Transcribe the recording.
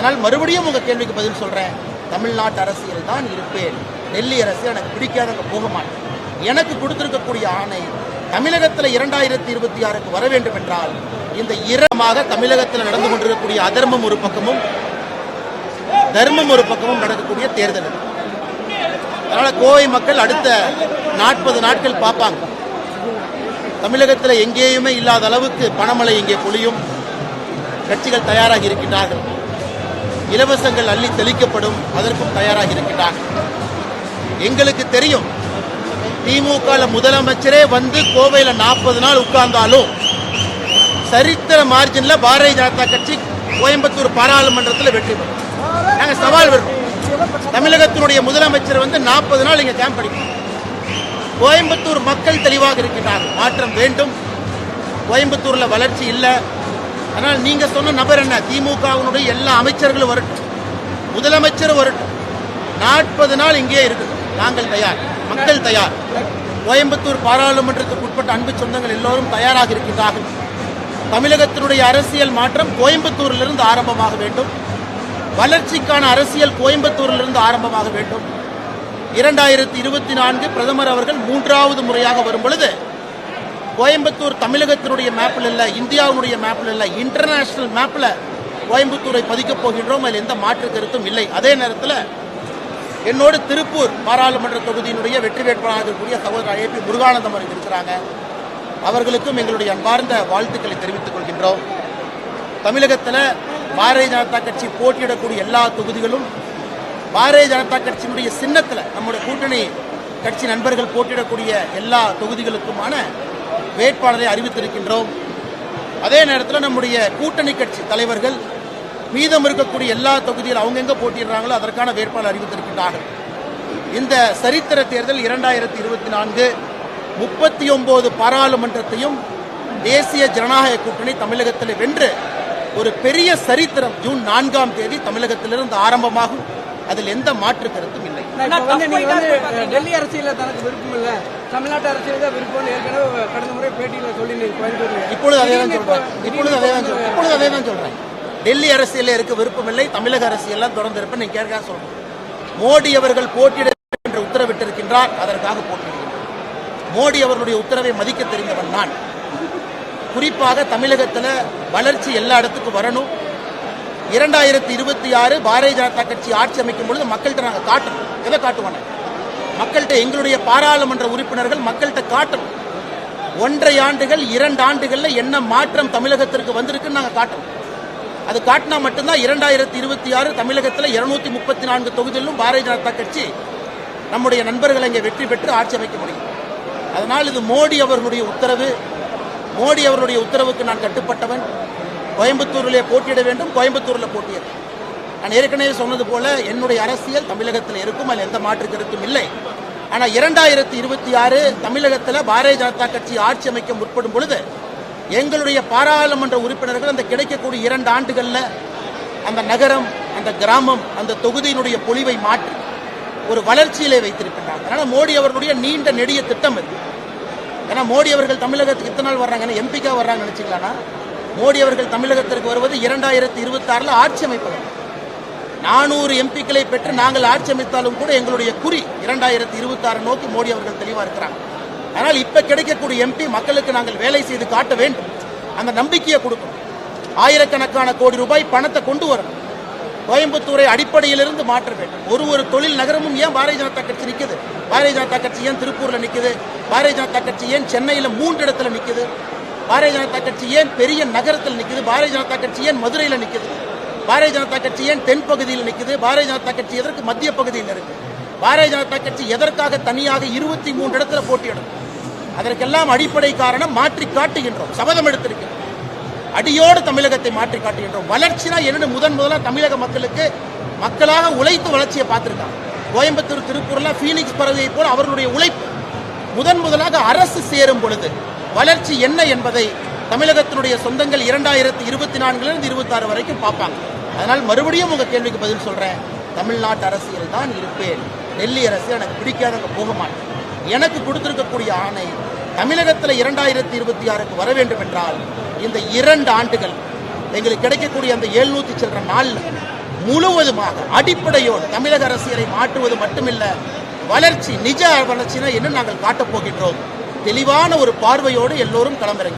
அதனால் மறுபடியும் உங்கள் கேள்விக்கு பதில் சொல்கிறேன். தமிழ்நாட்டு அரசியல் தான் இருப்பேன். டெல்லி அரசியல் எனக்கு பிடிக்காதவங்க போக மாட்டேன். எனக்கு கொடுத்திருக்கக்கூடிய ஆணை தமிழகத்தில் 2026க்கு வர வேண்டும் என்றால் இந்த இரமாக தமிழகத்தில் நடந்து கொண்டிருக்கக்கூடிய அதர்மம் ஒரு பக்கமும் தர்மம் ஒரு பக்கமும் நடக்கக்கூடிய தேர்தல். அதனால் கோவை மக்கள் அடுத்த 40 நாட்கள் பார்ப்பாங்க. தமிழகத்தில் எங்கேயுமே இல்லாத அளவுக்கு பணமழை இங்கே பொழியும். கட்சிகள் தயாராகி இருக்கின்றார்கள். இலவசங்கள் அள்ளி தெளிக்கப்படும், அதற்கும் தயாராகி இருக்கின்றார்கள். எங்களுக்கு தெரியும், திமுக முதலமைச்சரே வந்து கோவையில் 40 நாள் உட்கார்ந்தாலும் சரித்திர மார்ஜின்ல பாரதிய ஜனதா கட்சி கோயம்புத்தூர் பாராளுமன்றத்தில் வெற்றி பெறும். நாங்கள் சவால் விடுறோம். தமிழகத்தினுடைய முதலமைச்சர் வந்து 40 நாள் இங்கே கேம்ப் அடிக்கும். கோயம்புத்தூர் மக்கள் தெளிவாக இருக்கின்றார்கள். மாற்றம் வேண்டும். கோயம்புத்தூர்ல வளர்ச்சி இல்லை. ஆனால் நீங்க சொன்ன நபர் என்ன, திமுகவினுடைய எல்லா அமைச்சர்களும் வரட்டும், முதலமைச்சரும் வரட்டும், 40 நாள் இங்கே இருக்கட்டும். நாங்கள் தயார், மக்கள் தயார். கோயம்புத்தூர் பாராளுமன்றத்துக்கு உட்பட்ட அன்பு சொந்தங்கள் எல்லோரும் தயாராக இருக்கின்றார்கள். தமிழகத்தினுடைய அரசியல் மாற்றம் கோயம்புத்தூரிலிருந்து ஆரம்பமாக வேண்டும். வளர்ச்சிக்கான அரசியல் கோயம்புத்தூரிலிருந்து ஆரம்பமாக வேண்டும். 2024 பிரதமர் அவர்கள் 3வது முறையாக வரும் பொழுது கோயம்புத்தூர் தமிழகத்தினுடைய மேப்பில் இல்லை, இந்தியாவுடைய மேப்பில் இல்லை, இன்டர்நேஷனல் மேப்பில் கோயம்புத்தூரை பதிக்கப் போகின்றோம். அதில் எந்த மாற்று கருத்தும் இல்லை. அதே நேரத்தில் என்னோடு திருப்பூர் பாராளுமன்ற தொகுதியினுடைய வெற்றி வேட்பாளராக இருக்கக்கூடிய சகோதரர் ஏபி முருகானந்தம் அவர்கள் இருக்கிறாங்க. அவர்களுக்கும் எங்களுடைய அன்பார்ந்த வாழ்த்துக்களை தெரிவித்துக் கொள்கின்றோம். தமிழகத்தில் பாரதிய ஜனதா கட்சி போட்டியிடக்கூடிய எல்லா தொகுதிகளும் பாரதிய ஜனதா கட்சியினுடைய சின்னத்தில் நம்முடைய கூட்டணி கட்சி நண்பர்கள் போட்டியிடக்கூடிய எல்லா தொகுதிகளுக்குமான வேட்பாளரை அறிவித்திருக்கின்றோம். அதே நேரத்தில் நம்முடைய கூட்டணி கட்சி தலைவர்கள் மீதம் இருக்கக்கூடிய எல்லா தொகுதியில் அவங்க எங்க போட்டியிடுறாங்களோ அதற்கான வேட்பாளர் அறிவித்திருக்கின்றார்கள். இந்த சரித்திர தேர்தல் 2024 39 பாராளுமன்றத்தையும் தேசிய ஜனநாயக கூட்டணி தமிழகத்தில் வென்று ஒரு பெரிய சரித்திரம் ஜூன் 4ஆம் தேதி தமிழகத்திலிருந்து ஆரம்பமாகும். அதில் எந்த மாற்று கருத்தும் இல்லை. டெல்லி அரசியல் தனக்கு விருப்பம் இல்லை, தமிழ்நாட்டு அரசியல் தான் விருப்பம் ஏற்கனவே கடந்த முறை பேட்டியில் சொல்லி இப்பொழுது அதே தான் சொல்றேன். டெல்லி அரசியல் இருக்க விருப்பம் இல்லை, தமிழக அரசியல் தொடர்ந்து இருப்பேன். நீங்க கேட்க சொல்றேன். மோடி அவர்கள் போட்டியிட என்று உத்தரவிட்டிருக்கின்றார், அதற்காக போட்டியிடுகிறார். மோடி அவர்களுடைய உத்தரவை மதிக்க தெரிந்தவன் நான். குறிப்பாக தமிழகத்தில் வளர்ச்சி எல்லா இடத்துக்கும் வரணும். 2026 பாரதிய ஜனதா கட்சி ஆட்சி அமைக்கும் பொழுது மக்கள்கிட்ட நாங்கள் காட்டணும். எதை காட்டுவாங்க? மக்கள்கிட்ட எங்களுடைய பாராளுமன்ற உறுப்பினர்கள் மக்கள்கிட்ட காட்டணும். 1.5 ஆண்டுகள் 2 ஆண்டுகள்ல என்ன மாற்றம் தமிழகத்திற்கு வந்திருக்குன்னு நாங்கள் காட்டணும். அது காட்டினா மட்டும்தான் 2026 தமிழகத்தில் 234 தொகுதிகளிலும் பாரதிய ஜனதா கட்சி நம்முடைய நண்பர்கள் இங்கே வெற்றி பெற்று ஆட்சி அமைக்க முடியும். அதனால் இது மோடி அவர்களுடைய உத்தரவு. மோடி அவருடைய உத்தரவுக்கு நான் கட்டுப்பட்டவன். கோயம்புத்தூரிலே போட்டியிட வேண்டும், கோயம்புத்தூரில் போட்டியிட. நான் ஏற்கனவே சொன்னது போல என்னுடைய அரசியல் தமிழகத்தில் இருக்கும், அதில் எந்த மாற்று கருத்தும் இல்லை. ஆனால் 2026 தமிழகத்தில் பாரதிய ஜனதா கட்சி ஆட்சி அமைக்க முற்படும் பொழுது எங்களுடைய பாராளுமன்ற உறுப்பினர்கள் அந்த கிடைக்கக்கூடிய 2 ஆண்டுகளில் அந்த நகரம், அந்த கிராமம், அந்த தொகுதியினுடைய பொலிவை மாற்றி ஒரு வளர்ச்சியிலே வைத்திருக்கின்றாங்க. அதனால் மோடி அவர்களுடைய நீண்ட நெடிய திட்டம் இது. ஏன்னா மோடி அவர்கள் தமிழகத்துக்கு இத்தனை நாள் வர்றாங்க, எம்பிக்கா வர்றாங்க நினைச்சிக்கலாம்னா, மோடி அவர்கள் தமிழகத்திற்கு வருவது 2026 ஆட்சி அமைப்பது. 400 எம்பிக்களை பெற்று நாங்கள் ஆட்சி அமைத்தாலும் கூட எங்களுடைய குறி 2026 நோக்கி மோடி அவர்கள் தெளிவாக இருக்கிறாங்க. ஆனால் இப்ப கிடைக்கக்கூடிய எம்பி மக்களுக்கு நாங்கள் வேலை செய்து காட்ட வேண்டும், அந்த நம்பிக்கையை கொடுக்கணும். ஆயிரக்கணக்கான கோடி ரூபாய் பணத்தை கொண்டு வரணும். கோயம்புத்தூரை அடிப்படையிலிருந்து மாற்ற வேண்டும். ஒரு தொழில் நகரமும் ஏன் பாரதிய ஜனதா கட்சி நிற்குது? பாரதிய ஜனதா கட்சி ஏன் திருப்பூர்ல நிற்குது? பாரதிய ஜனதா கட்சி ஏன் சென்னையில் 3 இடத்துல நிற்குது? பாரதிய ஜனதா கட்சி ஏன் பெரிய நகரத்தில் நிற்குது? பாரதிய ஜனதா கட்சி ஏன் மதுரையில் நிற்குது? பாரதிய ஜனதா கட்சி ஏன் தென் பகுதியில் நிற்குது? பாரதிய ஜனதா கட்சி எதற்கு மத்திய பகுதியில் இருக்கு? பாரதிய ஜனதா கட்சி எதற்காக தனியாக 23 இடத்துல போட்டியிடும்? அதற்கெல்லாம் அடிப்படை காரணம் மாற்றி காட்டுகின்றோம், சபதம் எடுத்திருக்கிறோம். அடியோடு தமிழகத்தை மாற்றி காட்டுகின்றோம். வளர்ச்சினா என்னன்னு முதலாக தமிழக மக்களுக்கு மக்களாக உழைத்து வளர்ச்சியை பார்த்திருக்காங்க. கோயம்புத்தூர், திருப்பூர்ல பீனிக்ஸ் பறவையை போல அவர்களுடைய உழைப்பு. முதலாக அரசு சேரும் பொழுது வளர்ச்சி என்ன என்பதை தமிழகத்தினுடைய சொந்தங்கள் 2024 26 வரைக்கும் பார்ப்பாங்க. அதனால் மறுபடியும் உங்க கேள்விக்கு பதில் சொல்றேன். தமிழ்நாட்டு அரசியல் தான் இருப்பேன். டெல்லி அரசியல் எனக்கு பிடிக்காதவங்க போக மாட்டேன். எனக்கு கொடுத்திருக்கக்கூடிய ஆணை தமிழகத்தில் 2026க்கு வர வேண்டும் என்றால் இந்த 2 ஆண்டுகள் எங்களுக்கு கிடைக்கக்கூடிய அந்த 700 சில்லற நாள்ல முழுவதுமாக அடிப்படையோடு தமிழக அரசியலை மாற்றுவது மட்டுமில்ல, வளர்ச்சி, நிஜ வளர்ச்சினா என்ன நாங்கள் காட்டப் போகின்றோம். தெளிவான ஒரு பார்வையோடு எல்லோரும் களமிறங்கி